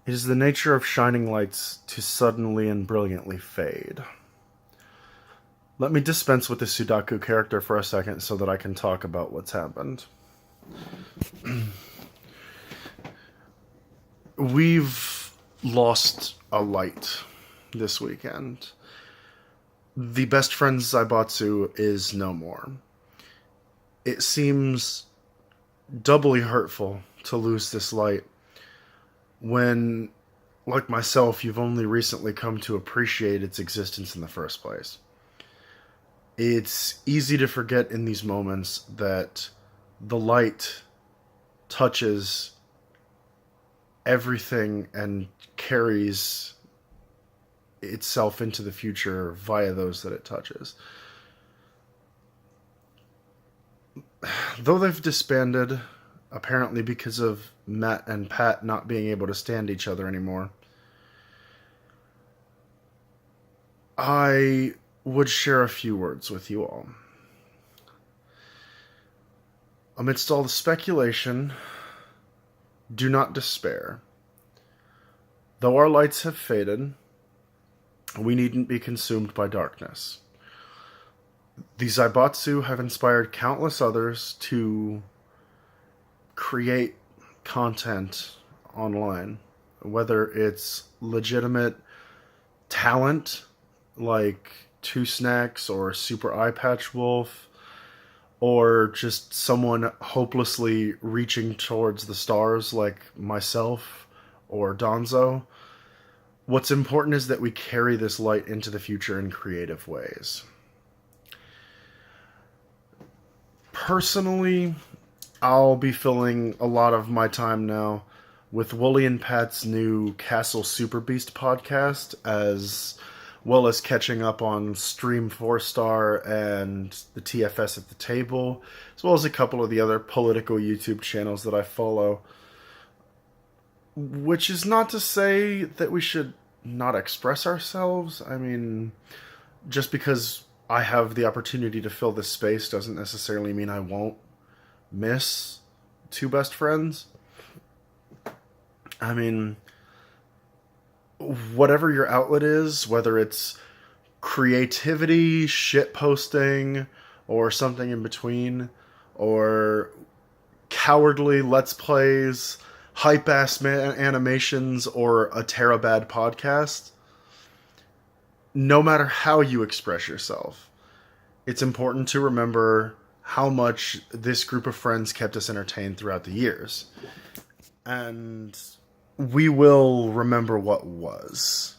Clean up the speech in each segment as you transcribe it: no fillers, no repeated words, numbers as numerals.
It is the nature of shining lights to suddenly and brilliantly fade. Let me dispense with the Sudoku character for a second so that I can talk about what's happened. We've lost a light this weekend. The best friend Zaibatsu is no more. It seems doubly hurtful to lose this light when, like myself, you've only recently come to appreciate its existence in the first place. It's easy to forget in these moments that the light touches everything and carries itself into the future via those that it touches. Though they've disbanded, apparently because of Matt and Pat not being able to stand each other anymore, I would share a few words with you all. Amidst all the speculation, do not despair. Though our lights have faded, we needn't be consumed by darkness. The Zaibatsu have inspired countless others to create content online, whether it's legitimate talent like Two Snacks or Super Eye Patch Wolf, or just someone hopelessly reaching towards the stars like myself or Donzo. What's important is that we carry this light into the future in creative ways. Personally, I'll be filling a lot of my time now with Wooly and Pat's new Castle Super Beast podcast, as well as catching up on Stream 4-Star and the TFS at the Table, as well as a couple of the other political YouTube channels that I follow. Which is not to say that we should not express ourselves. I mean, just because I have the opportunity to fill this space doesn't necessarily mean I won't miss Two Best Friends. I mean, whatever your outlet is, whether it's creativity, shit posting, or something in between, or cowardly let's plays, hype-ass animations, or a Terabad podcast, no matter how you express yourself, it's important to remember how much this group of friends kept us entertained throughout the years. And we will remember what was,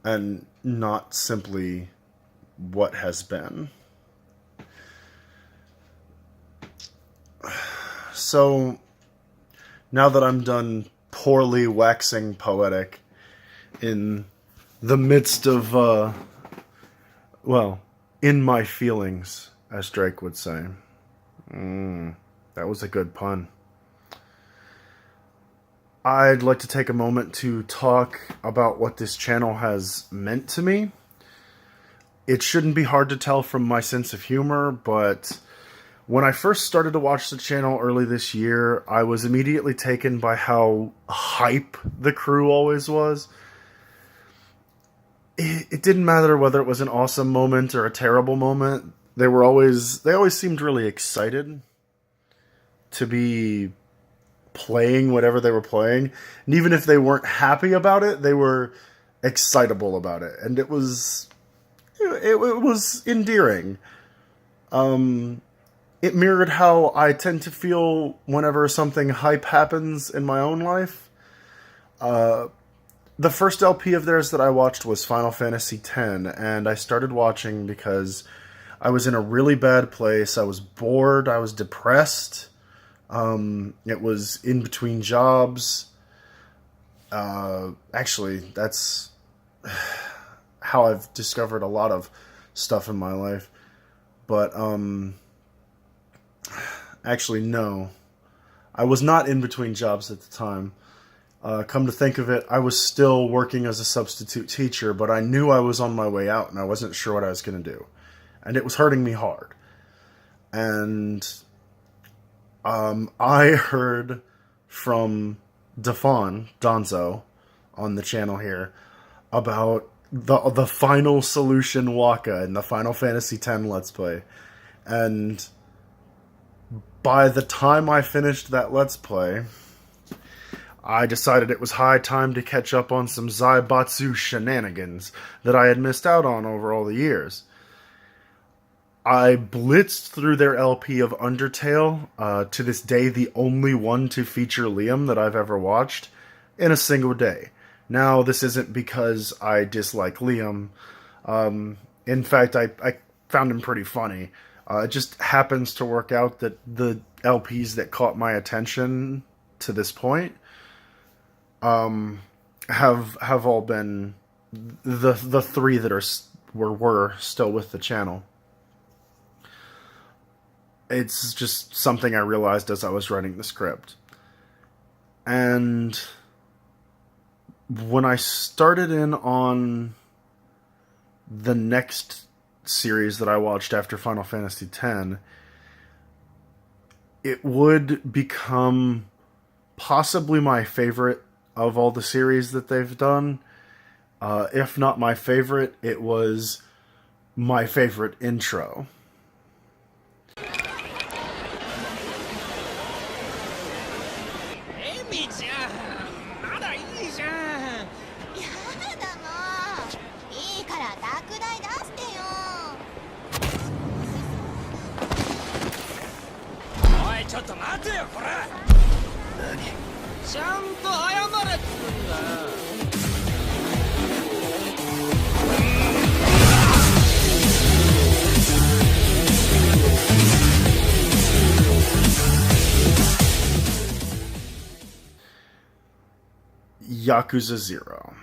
and not simply what has been. So, now that I'm done poorly waxing poetic in the midst of, in my feelings, as Drake would say. That was a good pun. I'd like to take a moment to talk about what this channel has meant to me. It shouldn't be hard to tell from my sense of humor, but when I first started to watch the channel early this year, I was immediately taken by how hype the crew always was. It didn't matter whether it was an awesome moment or a terrible moment. They always seemed really excited to be playing whatever they were playing. And even if they weren't happy about it, they were excitable about it. And it was endearing. It mirrored how I tend to feel whenever something hype happens in my own life. The first LP of theirs that I watched was Final Fantasy X, and I started watching because I was in a really bad place. I was bored. I was depressed. It was in between jobs. Actually, that's how I've discovered a lot of stuff in my life. But, actually, no. I was not in between jobs at the time. Come to think of it, I was still working as a substitute teacher, but I knew I was on my way out, and I wasn't sure what I was going to do. And it was hurting me hard. And I heard from Donzo, on the channel here about the final solution Waka in the Final Fantasy X Let's Play. And by the time I finished that Let's Play, I decided it was high time to catch up on some Zaibatsu shenanigans that I had missed out on over all the years. I blitzed through their LP of Undertale, to this day the only one to feature Liam that I've ever watched, in a single day. Now, this isn't because I dislike Liam. In fact, I found him pretty funny. It just happens to work out that the LPs that caught my attention to this point have all been the three that were still with the channel. It's just something I realized as I was writing the script. And when I started in on the next series that I watched after Final Fantasy X, it would become possibly my favorite of all the series that they've done. If not my favorite, it was my favorite intro. Yakuza 0.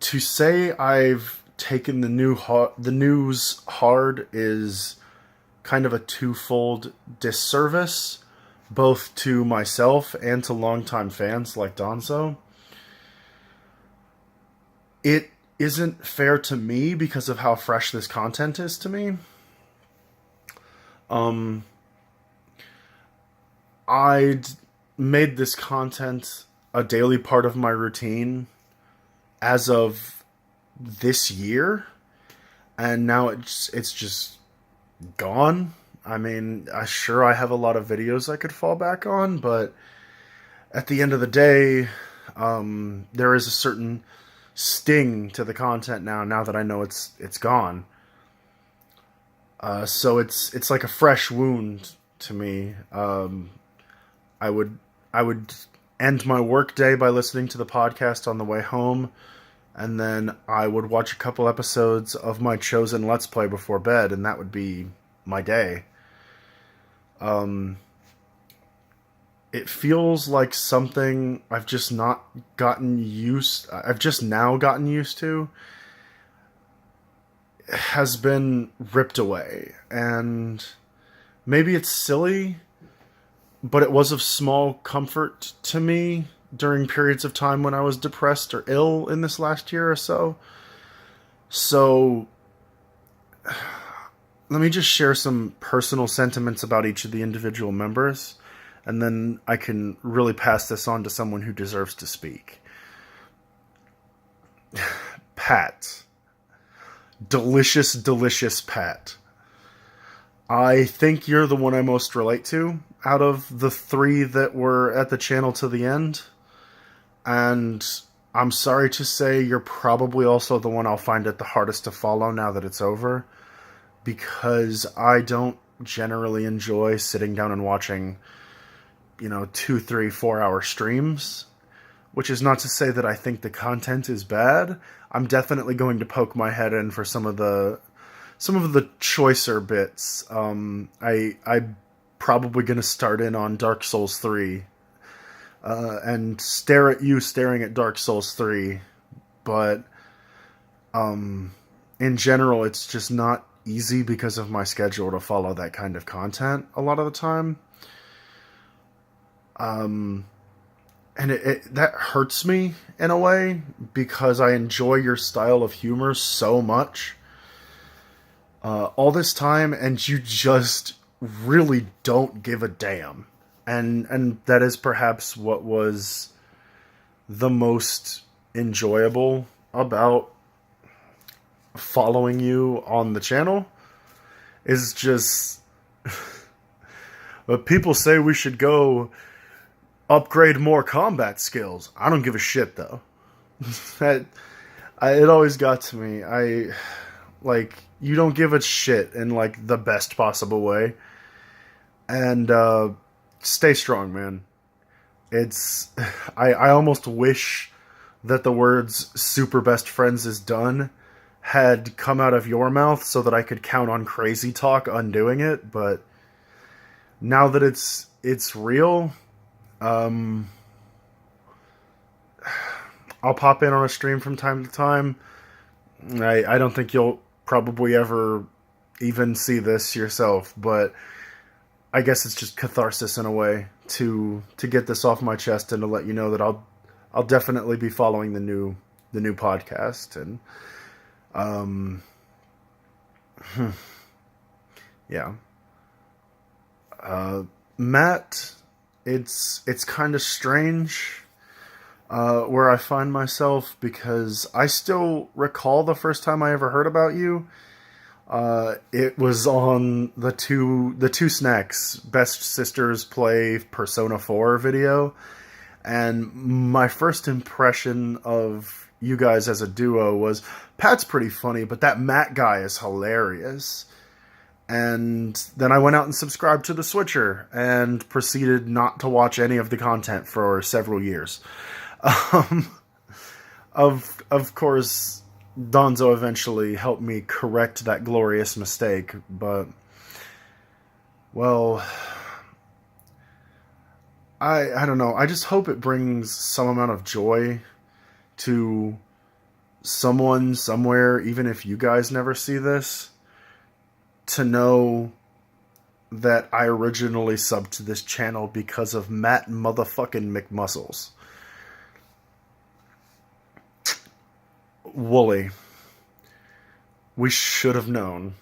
To say I've taken the news hard is kind of a twofold disservice, both to myself and to longtime fans like Donzo. It isn't fair to me because of how fresh this content is to me. I'd made this content a daily part of my routine as of this year, and now it's just gone. I mean, I have a lot of videos I could fall back on, but at the end of the day, there is a certain sting to the content now that I know it's gone. So it's like a fresh wound to me. I would end my work day by listening to the podcast on the way home, and then I would watch a couple episodes of my chosen Let's Play before bed, and that would be my day. It feels like something I've just now gotten used to has been ripped away. And maybe it's silly, but it was of small comfort to me during periods of time when I was depressed or ill in this last year or so. So let me just share some personal sentiments about each of the individual members, and then I can really pass this on to someone who deserves to speak. Pat. Delicious, delicious Pat. I think you're the one I most relate to out of the three that were at the channel to the end. And I'm sorry to say you're probably also the one I'll find it the hardest to follow now that it's over, because I don't generally enjoy sitting down and watching, 2, 3, 4 hour streams, which is not to say that I think the content is bad. I'm definitely going to poke my head in for some of the choicer bits. I'm probably going to start in on Dark Souls 3 and stare at you staring at Dark Souls 3, but in general, it's just not easy because of my schedule to follow that kind of content a lot of the time. And that hurts me in a way, because I enjoy your style of humor so much all this time, and you just really don't give a damn. And that is perhaps what was the most enjoyable about following you on the channel is just people say we should go upgrade more combat skills. I don't give a shit though. It always got to me. You don't give a shit in like the best possible way. And stay strong, man. I almost wish that the words super best friends is done had come out of your mouth so that I could count on crazy talk undoing it, but now that it's real, I'll pop in on a stream from time to time. I don't think you'll probably ever even see this yourself, but I guess it's just catharsis in a way to get this off my chest and to let you know that I'll definitely be following the new podcast. And yeah, Matt, it's kind of strange where I find myself, because I still recall the first time I ever heard about you. It was on the two snacks Best Sisters Play Persona 4 video, and my first impression of you guys as a duo was, Pat's pretty funny, but that Matt guy is hilarious. And then I went out and subscribed to The Switcher and proceeded not to watch any of the content for several years. Of course, Donzo eventually helped me correct that glorious mistake, but, well, I don't know. I just hope it brings some amount of joy to someone somewhere, even if you guys never see this, to know that I originally subbed to this channel because of Matt motherfucking McMuscles. Wooly, we should have known.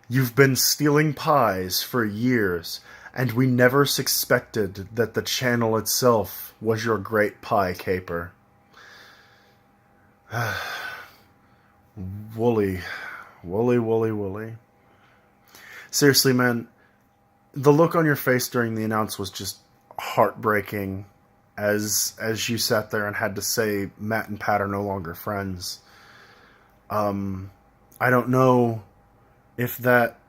You've been stealing pies for years, and we never suspected that the channel itself was your great pie caper. Wooly. Seriously, man, the look on your face during the announce was just heartbreaking as you sat there and had to say Matt and Pat are no longer friends. I don't know if that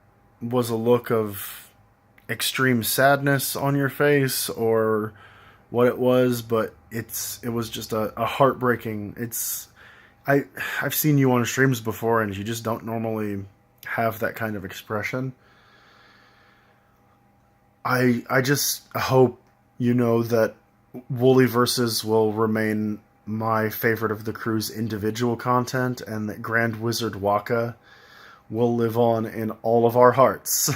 was a look of extreme sadness on your face or what it was, but it was just a heartbreaking. I've seen you on streams before, and you just don't normally have that kind of expression. I just hope you know that Woolly Versus will remain my favorite of the crew's individual content, and that Grand Wizard Waka will live on in all of our hearts.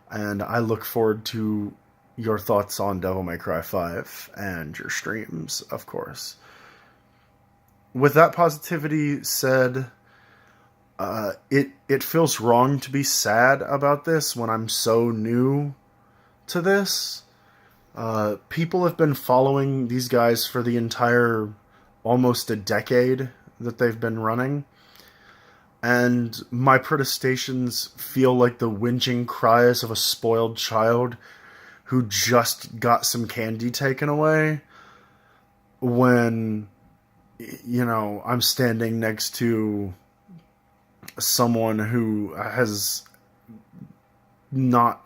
And I look forward to your thoughts on Devil May Cry 5 and your streams, of course. With that positivity said, it feels wrong to be sad about this when I'm so new to this. People have been following these guys for the entire almost a decade that they've been running, and my protestations feel like the whinging cries of a spoiled child who just got some candy taken away when, you know, I'm standing next to someone who has not...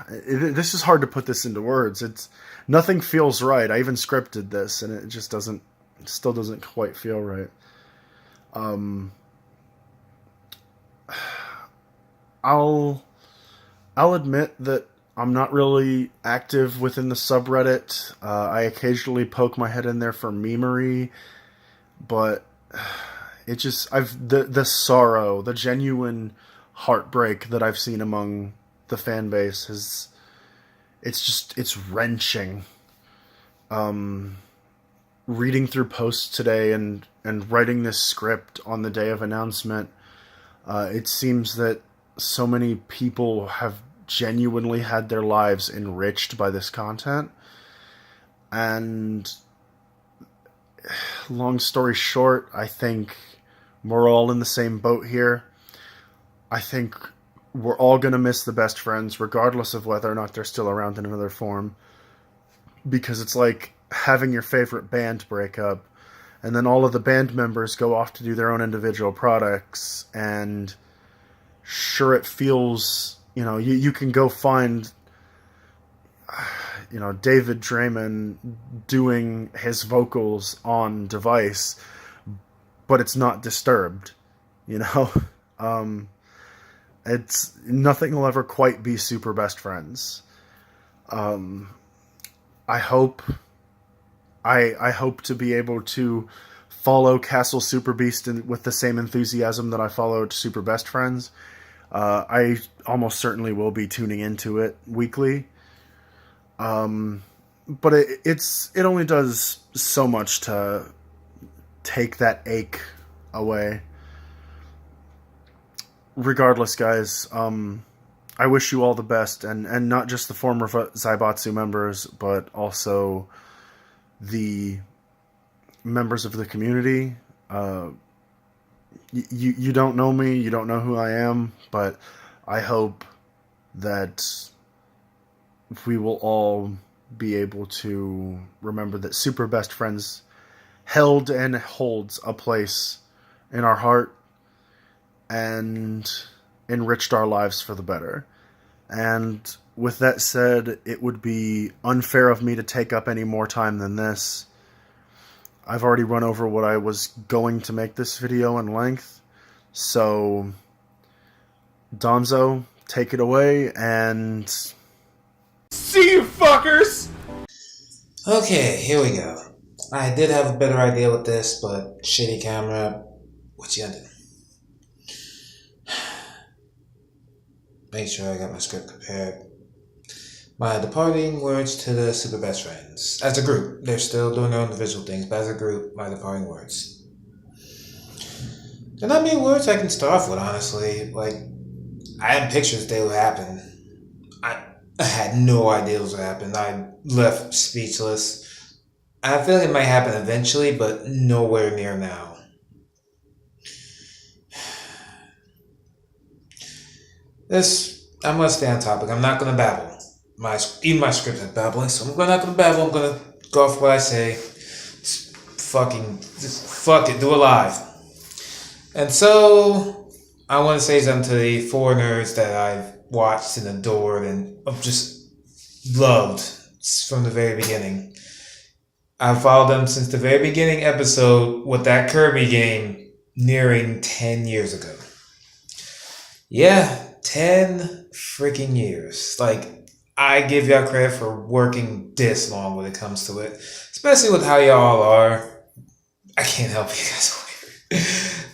this is hard to put this into words. Nothing feels right. I even scripted this, and it just still doesn't quite feel right. I'll admit that I'm not really active within the subreddit. I occasionally poke my head in there for memery, but the sorrow, the genuine heartbreak that I've seen among the fan base it's wrenching. Reading through posts today and writing this script on the day of announcement, it seems that so many people have genuinely had their lives enriched by this content, And long story short, I think we're all in the same boat here. I think we're all going to miss the best friends, regardless of whether or not they're still around in another form. Because it's like having your favorite band break up, and then all of the band members go off to do their own individual products, and sure, it feels, you can go find, David Draymond doing his vocals on Device, but it's not Disturbed, you know? It's nothing will ever quite be Super Best Friends. I hope to be able to follow Castle Super Beast with the same enthusiasm that I followed Super Best Friends. I almost certainly will be tuning into it weekly. But it only does so much to take that ache away. Regardless, guys, I wish you all the best, and not just the former Zaibatsu members, but also the members of the community. You don't know me, you don't know who I am, but I hope that we will all be able to remember that Super Best Friends held and holds a place in our heart and enriched our lives for the better. And with that said, it would be unfair of me to take up any more time than this. I've already run over what I was going to make this video in length. So, Donzo, take it away, and see you fuckers! Okay, here we go. I did have a better idea with this, but shitty camera. What you gonna do? Make sure I got my script prepared. My departing words to the Super Best Friends. As a group, they're still doing their own individual things, but as a group, my departing words. They're not many words I can start off with, honestly. Like, I had pictures they would happen. I had no idea it was going to happen. I left speechless. I feel like it might happen eventually, but nowhere near now. I'm going to stay on topic. I'm not going to babble. Even my script is babbling, so I'm not going to babble. I'm going to go off what I say. Just fuck it, do it live. And so, I want to say something to the foreigners that I've watched and adored and just loved from the very beginning. I've followed them since the very beginning episode with that Kirby game nearing 10 years ago. Yeah, 10 freaking years. Like, I give y'all credit for working this long when it comes to it. Especially with how y'all are. I can't help you guys.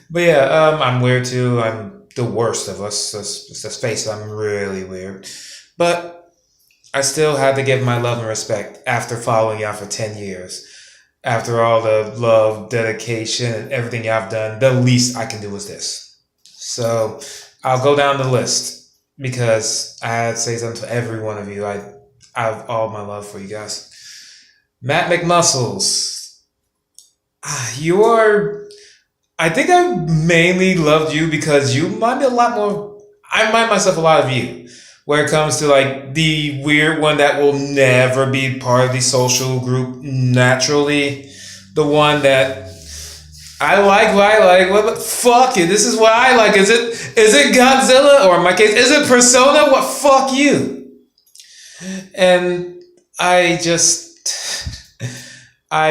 But yeah, I'm weird too. I'm the worst of us. Let's face it, I'm really weird. But I still had to give my love and respect after following y'all for 10 years. After all the love, dedication, and everything y'all have done, the least I can do is this. So I'll go down the list because I had to say something to every one of you. I have all my love for you guys. Matt McMuscles, you are... I think I mainly loved you because you remind me a lot more... I remind myself a lot of you. Where it comes to like the weird one that will never be part of the social group naturally. The one that... I like what I like. What? Fuck it. This is what I like. Is it Godzilla? Or in my case, is it Persona? What? Fuck you. And I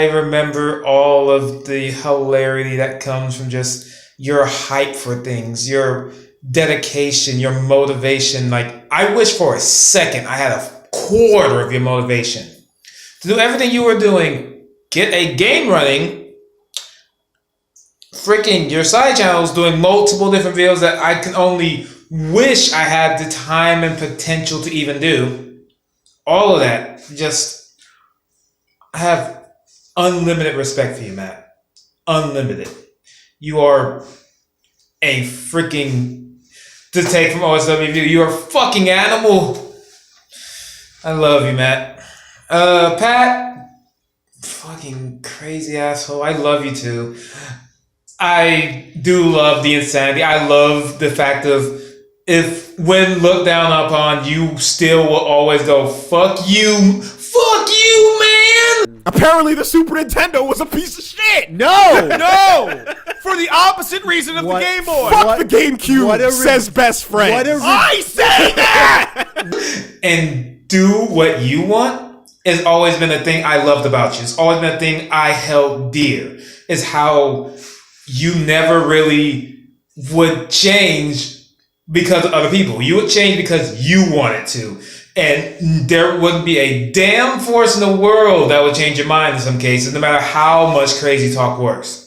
remember all of the hilarity that comes from just your hype for things, your dedication, your motivation. Like, I wish for a second I had a quarter of your motivation to do everything you were doing, get a game running. Freaking your side channels doing multiple different videos that I can only wish I had the time and potential to even do. All of that. Just, I have unlimited respect for you, Matt. Unlimited. You are a freaking, to take from OSWV, you are a fucking animal. I love you, Matt. Pat, fucking crazy asshole. I love you too. I do love the insanity. I love the fact of if when looked down upon, you still will always go, fuck you, man. Apparently, the Super Nintendo was a piece of shit. No! No, for the opposite reason of What? the Game Boy. What? Fuck the GameCube. What a says best friend. what a I say that. And do what you want has always been a thing I loved about you. It's always been a thing I held dear. Is how you never really would change because of other people. You would change because you wanted to. And there wouldn't be a damn force in the world that would change your mind in some cases, no matter how much crazy talk works.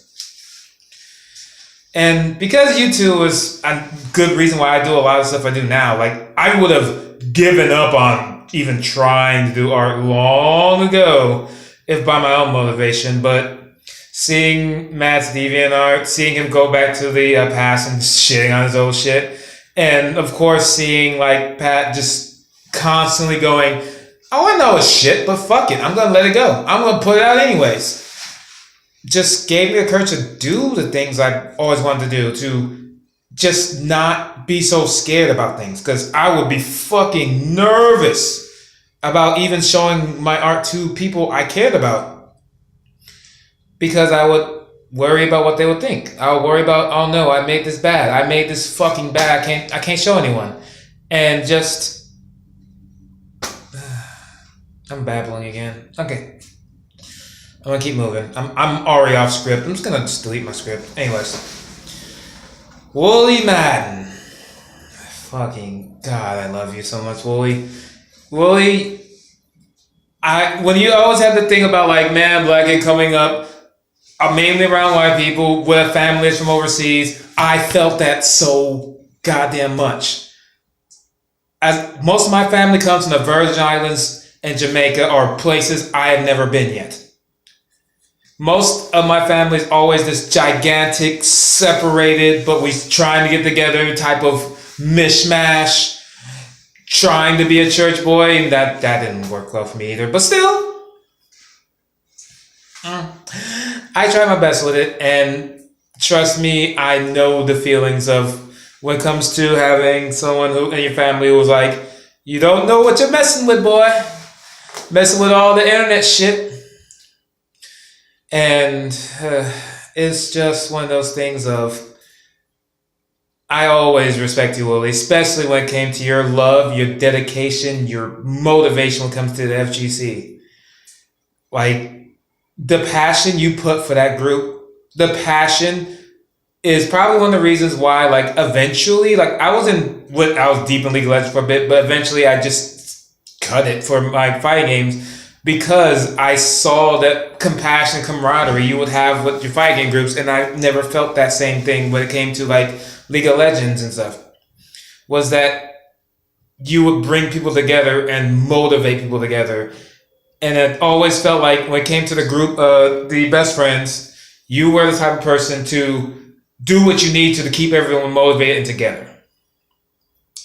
And because you two is a good reason why I do a lot of stuff I do now. Like, I would have given up on even trying to do art long ago if by my own motivation, but seeing Matt's DeviantArt, seeing him go back to the past and shitting on his old shit, and of course seeing like Pat just constantly going, "Oh, I know it's shit, but fuck it, I'm gonna let it go. I'm gonna put it out anyways." Just gave me the courage to do the things I always wanted to do, to just not be so scared about things, because I would be fucking nervous about even showing my art to people I cared about. Because I would worry about what they would think. I would worry about, oh no, I made this bad. I made this fucking bad. I can't show anyone. And just I'm babbling again. Okay. I'm gonna keep moving. I'm already off script. I'm just gonna delete my script. Anyways. Wooly Madden. Fucking God, I love you so much, Wooly. Wooly, when you always have the thing about like, man, Black Kid coming up, I'm mainly around white people with families from overseas. I felt that so goddamn much. As most of my family comes from the Virgin Islands and Jamaica, or places I have never been yet. Most of my family is always this gigantic, separated, but we trying to get together type of mishmash. Trying to be a church boy, and that didn't work well for me either. But still, I try my best with it, and trust me, I know the feelings of when it comes to having someone who in your family who's like, you don't know what you're messing with, boy. Messing with all the internet shit. And it's just one of those things of, I always respect you, Willie, especially when it came to your love, your dedication, your motivation when it comes to the FGC. Like, the passion you put for that group, the passion is probably one of the reasons why, like, eventually, like, I was deep in League of Legends for a bit, but eventually I just cut it for my fighting games because I saw that compassion and camaraderie you would have with your fighting game groups, and I never felt that same thing when it came to, like, League of Legends and stuff, was that you would bring people together and motivate people together. And it always felt like when it came to the group, the best friends, you were the type of person to do what you need to keep everyone motivated and together.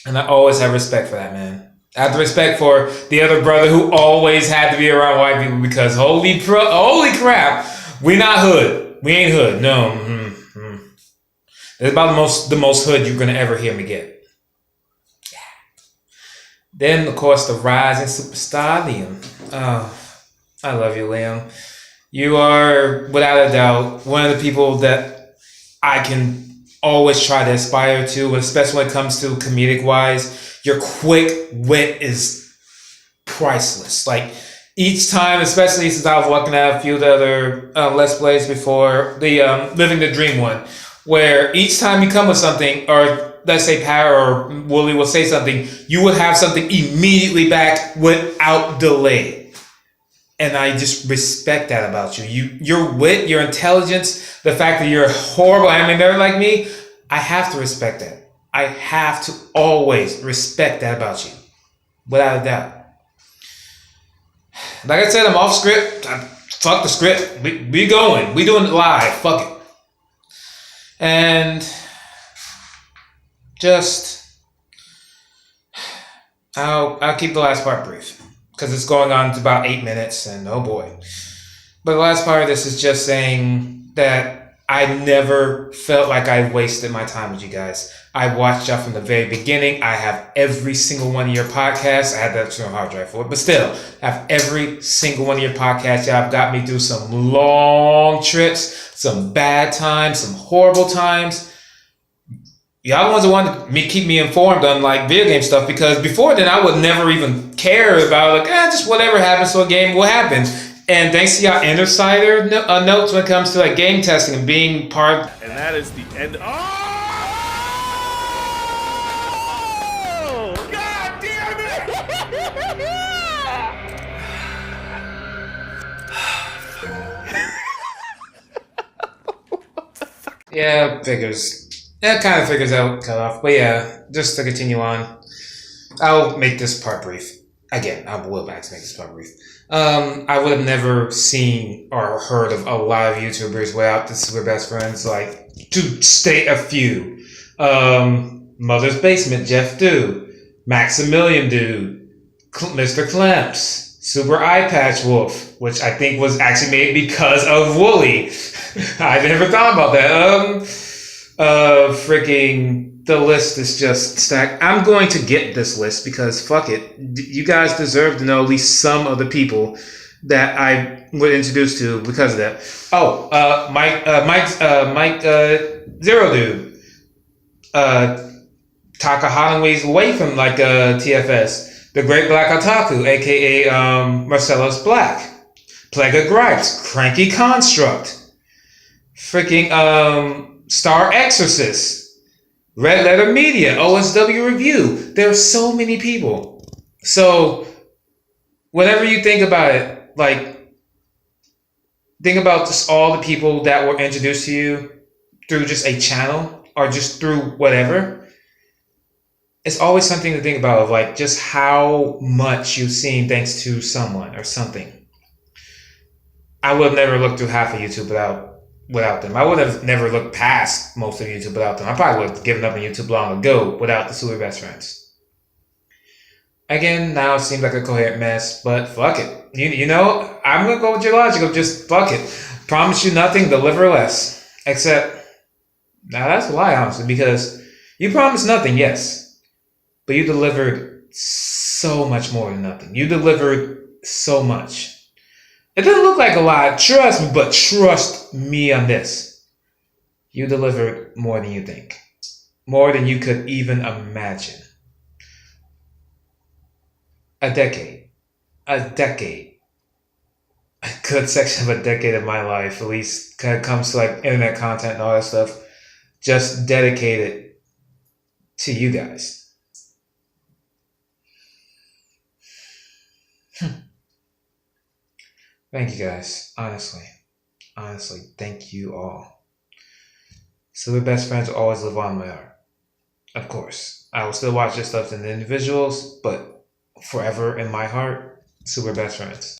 And I always have respect for that, man. I have the respect for the other brother who always had to be around white people because holy crap, we not hood. We ain't hood. No. It's about the most hood you're gonna ever hear me get. Yeah. Then of course the rising superstar Liam. Oh, I love you, Liam. You are without a doubt one of the people that I can always try to aspire to, especially when it comes to comedic wise. Your quick wit is priceless. Like each time, especially since I was looking at a few of the other Let's Plays before the Living the Dream one, where each time you come with something, or let's say Pat or Wooly will say something, you would have something immediately back without delay. And I just respect that about you. Your wit, your intelligence, the fact that you're a horrible anime nerd like me, I have to respect that. I have to always respect that about you. Without a doubt. Like I said, I'm off script. Fuck the script. We going. We doing it live. Fuck it. And just, I'll keep the last part brief because it's going on to about 8 minutes, and oh boy. But the last part of this is just saying that I never felt like I wasted my time with you guys. I watched y'all from the very beginning. I have every single one of your podcasts. I had that external hard drive for it, but still, I have every single one of your podcasts. Y'all have got me through some long trips, some bad times, some horrible times. Y'all the ones that wanted me keep me informed on like video game stuff, because before then I would never even care about like just whatever happens to a game will happen. And thanks to y'all insider notes when it comes to like game testing and being part. And that is the end. Oh! God damn it! Yeah, figures. That kind of figures out cut off. But yeah, just to continue on, I'll make this part brief. Again, I will back to make this part brief. I would have never seen or heard of a lot of YouTubers without the Super Best Friends, like, to state a few. Mother's Basement, Jeff Do, Maximilian Dude, Mr. Clamps, Super Eye Patch Wolf, which I think was actually made because of Wooly. I never thought about that. Freaking, the list is just stacked. I'm going to get this list because fuck it. You guys deserve to know at least some of the people that I was introduced to because of that. Oh, Mike Zero Dude. Taka Holloway's away from like TFS. The Great Black Otaku, aka Marcellus Black. Plague of Gripes, Cranky Construct. Freaking Star Exorcist, Red Letter Media, OSW Review. There are so many people. So, whenever you think about it, like, think about just all the people that were introduced to you through just a channel or just through whatever. It's always something to think about, of like just how much you've seen thanks to someone or something. I would have never looked through half of YouTube without them. I would have never looked past most of YouTube without them. I probably would have given up on YouTube long ago without the Super Best Friends. Again, now it seems like a coherent mess, but fuck it. You know, I'm going to go with your logic of just fuck it. Promise you nothing, deliver less. Except, now that's a lie, honestly, because you promised nothing, yes, but you delivered so much more than nothing. You delivered so much. It doesn't look like a lot, trust me, but trust me on this. You delivered more than you think. More than you could even imagine. A decade. A good section of a decade of my life, at least when it comes to like internet content and all that stuff, just dedicated to you guys. Thank you guys. Honestly, thank you all. Super Best Friends will always live on in my heart. Of course, I will still watch this stuff in the individuals, but forever in my heart, Super Best Friends.